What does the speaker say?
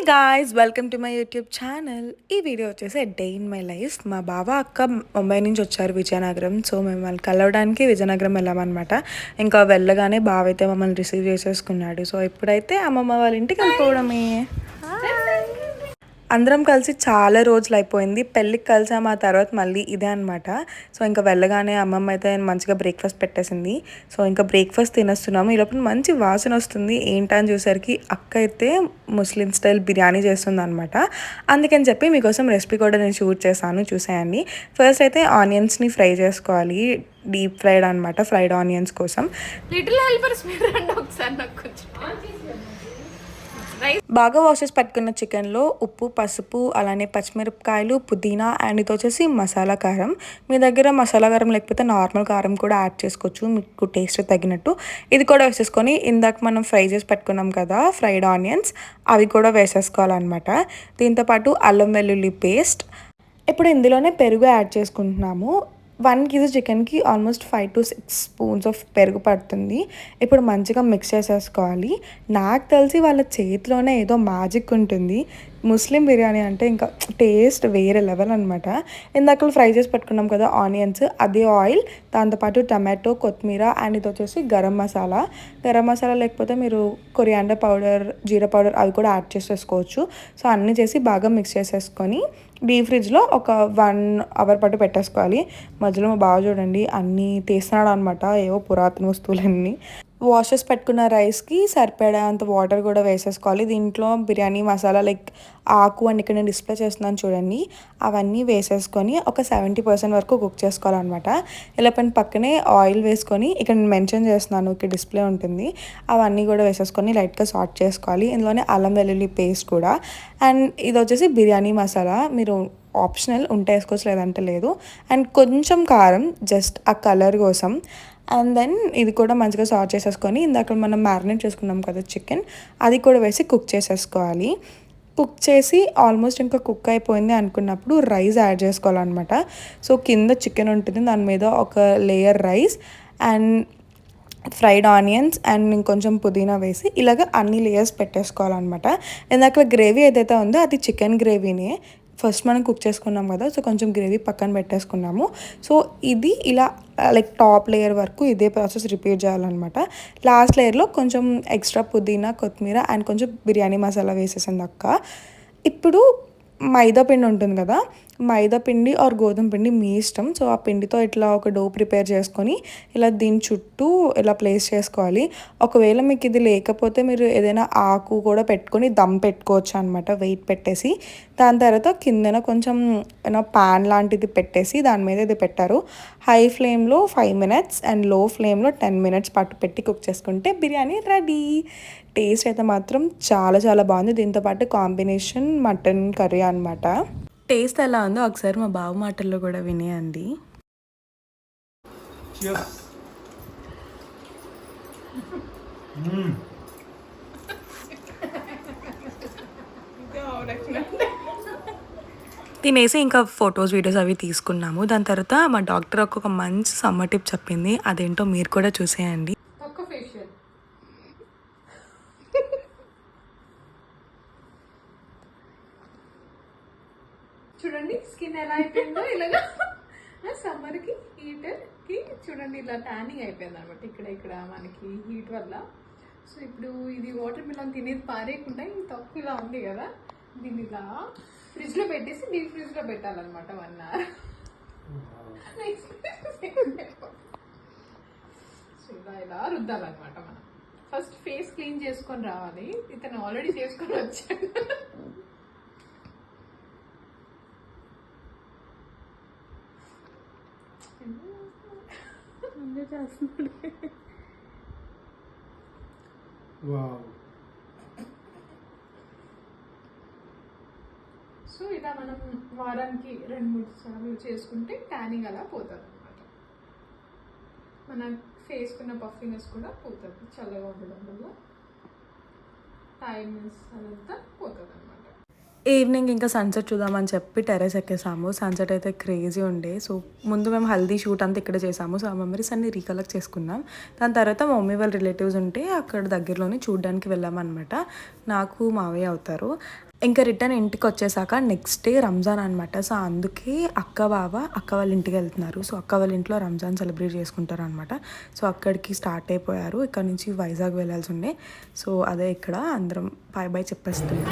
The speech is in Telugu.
Guys welcome to my YouTube channel. ఈ వీడియో వచ్చేసి డే ఇన్ మై లైఫ్. మా బావ అక్క ముంబై నుంచి వచ్చారు విజయనగరం. సో మేము వాళ్ళు కలవడానికి విజయనగరం వెళ్ళామన్నమాట. ఇంకా వెళ్ళగానే బావ అయితే మమ్మల్ని రిసీవ్ చేసేసుకున్నాడు. సో ఇప్పుడైతే అమ్మమ్మ వాళ్ళ ఇంటికి వెళ్ళిపోవడమే. అందరం కలిసి చాలా రోజులు అయిపోయింది. పెళ్ళికి కలిసాము, ఆ తర్వాత మళ్ళీ ఇదే అనమాట. సో ఇంకా వెళ్ళగానే అమ్మమ్మ అయితే మంచిగా బ్రేక్ఫాస్ట్ పెట్టేసింది. సో ఇంకా బ్రేక్ఫాస్ట్ తినేస్తున్నాము. ఈ లోపల మంచి వాసన వస్తుంది. ఏంటని చూసరికి అక్క అయితే ముస్లిం స్టైల్ బిర్యానీ చేస్తుంది అనమాట. అందుకని చెప్పి మీకోసం రెసిపీ కూడా నేను షూట్ చేశాను, చూసేయండి. ఫస్ట్ అయితే ఆనియన్స్ని ఫ్రై చేసుకోవాలి. డీప్ ఫ్రైడ్ అనమాట, ఫ్రైడ్ ఆనియన్స్ కోసం. లిటిల్ హెల్పర్స్ మీరు రండి ఒకసారి నాకు కొంచెం బాగా వాష్ చేసి పెట్టుకున్న చికెన్లో ఉప్పు, పసుపు, అలానే పచ్చిమిరపకాయలు, పుదీనా అండ్ ఇది వచ్చేసి మసాలా కారం. మీ దగ్గర మసాలా కారం లేకపోతే నార్మల్ కారం కూడా యాడ్ చేసుకోవచ్చు, మీకు టేస్ట్ తగినట్టు. ఇది కూడా వేసేసుకొని ఇందాక మనం ఫ్రై చేసి పెట్టుకున్నాం కదా ఫ్రైడ్ ఆనియన్స్, అవి కూడా వేసేసుకోవాలన్నమాట. దీంతోపాటు అల్లం వెల్లుల్లి పేస్ట్. ఇప్పుడు ఇందులోనే పెరుగు యాడ్ చేసుకుంటున్నాము. 1 కేజీ చికెన్కి ఆల్మోస్ట్ 5 to 6 స్పూన్స్ ఆఫ్ పెరుగు పడుతుంది. ఇప్పుడు మంచిగా మిక్స్ చేసేసుకోవాలి. నాకు తెలిసి వాళ్ళ చేతిలోనే ఏదో మ్యాజిక్ ఉంటుంది. ముస్లిం బిర్యానీ అంటే ఇంకా టేస్ట్ వేరే లెవెల్ అనమాట. ఇందాక ఫ్రై చేసి పెట్టుకున్నాం కదా ఆనియన్స్, అదే ఆయిల్, దాంతోపాటు టమాటో, కొత్తిమీర అండ్ ఇది వచ్చేసి గరం మసాలా. గరం మసాలా లేకపోతే మీరు కొరియాండర్ పౌడర్, జీరా పౌడర్ అవి కూడా యాడ్ చేసేసుకోవచ్చు. సో అన్నీ చేసి బాగా మిక్స్ చేసేసుకొని డీప్ ఫ్రిడ్జ్లో ఒక 1 అవర్ పాటు పెట్టేసుకోవాలి. మధ్యలో మా బావ చూడండి అన్నీ తీస్తున్నాడు అనమాట, ఏవో పురాతన వస్తువులన్నీ. వాష్ చేసి పెట్టుకున్న రైస్కి సరిపడేంత వాటర్ కూడా వేసేసుకోవాలి. దీంట్లో బిర్యానీ మసాలా లైక్ ఆకు అని ఇక్కడ నేను డిస్ప్లే చేస్తున్నాను చూడండి, అవన్నీ వేసేసుకొని ఒక 70% వరకు కుక్ చేసుకోవాలన్నమాట. ఇలా పక్కనే ఆయిల్ వేసుకొని ఇక్కడ నేను మెన్షన్ చేస్తున్నాను, ఇక్కడ డిస్ప్లే ఉంటుంది, అవన్నీ కూడా వేసేసుకొని లైట్గా సాట్ చేసుకోవాలి. ఇందులోనే అల్లం వెల్లుల్లి పేస్ట్ కూడా. అండ్ ఇది వచ్చేసి బిర్యానీ మసాలా, మీరు ఆప్షనల్ ఉంటే వేసుకోవచ్చు, లేదంటే లేదు. అండ్ కొంచెం కారం జస్ట్ ఆ కలర్ కోసం. అండ్ దెన్ ఇది కూడా మంచిగా సాట్ చేసేసుకొని ఇందాక మనం మ్యారినేట్ చేసుకున్నాం కదా చికెన్, అది కూడా వేసి కుక్ చేసేసుకోవాలి. కుక్ చేసి ఆల్మోస్ట్ ఇంకా కుక్ అయిపోయింది అనుకున్నప్పుడు రైస్ యాడ్ చేసుకోవాలన్నమాట. సో కింద చికెన్ ఉంటుంది, దాని మీద ఒక layer rice and fried onions and ఇంకొంచెం పుదీనా వేసి ఇలాగ అన్ని లేయర్స్ పెట్టేసుకోవాలన్నమాట. ఇందాక గ్రేవీ ఏదైతే ఉందో అది చికెన్ గ్రేవీనే ఫస్ట్ మనం కుక్ చేసుకున్నాం కదా, సో కొంచెం గ్రేవీ పక్కన పెట్టేసుకున్నాము. సో ఇది ఇలా లైక్ టాప్ లేయర్ వరకు ఇదే ప్రాసెస్ రిపీట్ చేయాలన్నమాట. లాస్ట్ లేయర్లో కొంచెం ఎక్స్ట్రా పుదీనా, కొత్తిమీర అండ్ కొంచెం బిర్యానీ మసాలా వేసేసింది అక్క. ఇప్పుడు మైదా పిండి ఉంటుంది కదా, మైదా పిండి ఆర్ గోధుమ పిండి మీ ఇష్టం. సో ఆ పిండితో ఇట్లా ఒక డో ప్రిపేర్ చేసుకొని ఇలా దీని చుట్టూ ఇలా ప్లేస్ చేసుకోవాలి. ఒకవేళ మీకు ఇది లేకపోతే మీరు ఏదైనా ఆకు కూడా పెట్టుకొని దమ్ పెట్టుకోవచ్చు అనమాట, వెయిట్ పెట్టేసి. దాని తర్వాత కిందన కొంచెం పాన్ లాంటిది పెట్టేసి దాని మీద ఇది పెట్టారు. హై ఫ్లేమ్లో 5 minutes అండ్ లో ఫ్లేమ్లో 10 minutes పాటు పెట్టి కుక్ చేసుకుంటే బిర్యానీ రెడీ. టేస్ట్ అయితే మాత్రం చాలా చాలా బాగుంది. దీంతోపాటు కాంబినేషన్ మటన్ కర్రీ అనమాట. టేస్ట్ ఎలా ఉందో ఒకసారి మా బావ మాటల్లో కూడా వినేయండి. తినేసి ఇంకా ఫొటోస్, వీడియోస్ అవి తీసుకున్నాము. దాని తర్వాత మా డాక్టర్ ఒక మంచి సమ్మర్ టిప్ చెప్పింది, అదేంటో మీరు కూడా చూసేయండి. చూడండి స్కిన్ ఎలా అయిపోయిందో ఇలాగా. సమ్మర్కి హీటర్కి చూడండి ఇలా ట్యానింగ్ అయిపోయింది అనమాట ఇక్కడ మనకి హీట్ వల్ల. సో ఇప్పుడు ఇది వాటర్ మిలన్ తినేది పారేయకుండా ఇది తక్కువ ఇలా ఉంది కదా, దీన్ని ఇలా ఫ్రిడ్జ్లో పెట్టేసి డీప్ ఫ్రిడ్జ్లో పెట్టాలన్నమాట 1 hour. సో ఇలా రుద్దాలన్నమాట. మనం ఫస్ట్ ఫేస్ క్లీన్ చేసుకొని రావాలి. ఇతను ఆల్రెడీ చేసుకొని వచ్చాడు. సో ఇలా మనం వారానికి 2-3 సార్లు చేసుకుంటే ట్యానింగ్ అలా పోతుంది అనమాట. మన ఫేస్ కున్న పఫినెస్ కూడా పోతుంది, చల్లగా ఉండడం వల్ల టైర్డ్నెస్ అదంతా పోతుంది అనమాట. ఈవినింగ్ ఇంకా సన్సెట్ చూద్దామని చెప్పి టెర్రస్ ఎక్కేసాము. సన్సెట్ అయితే క్రేజీ ఉండే. సో ముందు మేము హల్దీ షూట్ అంతా ఇక్కడ చేసాము. సో ఆ మెమరీస్ అన్ని రీకలెక్ట్ చేసుకున్నాం. దాని తర్వాత మా మమ్మీ వాళ్ళ రిలేటివ్స్ ఉంటే అక్కడ దగ్గరలోనే చూడడానికి వెళ్ళామన్నమాట. నాకు మావయ్య అవుతారు. ఇంకా రిటర్న్ ఇంటికి వచ్చేసాక నెక్స్ట్ డే రంజాన్ అనమాట. సో అందుకే అక్క వాళ్ళ ఇంటికి వెళ్తున్నారు. సో అక్క వాళ్ళ ఇంట్లో రంజాన్ సెలబ్రేట్ చేసుకుంటారు అనమాట. సో అక్కడికి స్టార్ట్ అయిపోయారు. ఇక్కడ నుంచి వైజాగ్ వెళ్ళాల్సి ఉండే. సో అదే ఇక్కడ అందరం బాయ్ బాయ్ చెప్పేస్తున్నాం.